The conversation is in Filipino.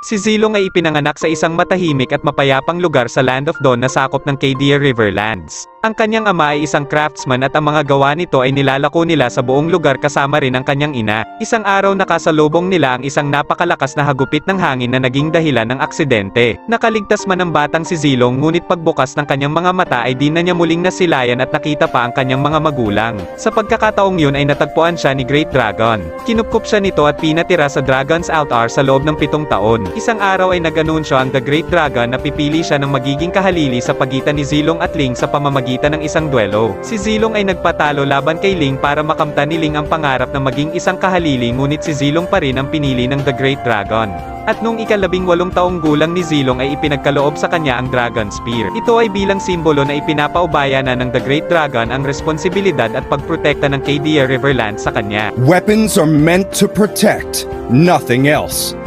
Si Zilong ay ipinanganak sa isang matahimik at mapayapang lugar sa Land of Dawn na sakop ng Cadia Riverlands. Ang kanyang ama ay isang craftsman at ang mga gawa nito ay nilalako nila sa buong lugar kasama rin ang kanyang ina. Isang araw nakasalubong nila ang isang napakalakas na hagupit ng hangin na naging dahilan ng aksidente. Nakaligtas man ang batang si Zilong ngunit pagbukas ng kanyang mga mata ay di na niya muling nasilayan at nakita pa ang kanyang mga magulang. Sa pagkakataong yun ay natagpuan siya ni Great Dragon. Kinupkup siya nito at pinatira sa Dragon's Altar sa loob ng 7 taon. Isang araw ay nag-anunsyo ang The Great Dragon na pipili siya ng magiging kahalili sa pagitan ni Zilong at Ling sa pamamagitan ng isang duelo. Si Zilong ay nagpatalo laban kay Ling para makamtan ni Ling ang pangarap na maging isang kahalili ngunit si Zilong pa rin ang pinili ng The Great Dragon. At nung ika-18 taong gulang ni Zilong ay ipinagkaloob sa kanya ang Dragon Spear. Ito ay bilang simbolo na ipinapaubaya na ng The Great Dragon ang responsibilidad at pagprotekta ng Cadia Riverlands sa kanya. Weapons are meant to protect, nothing else.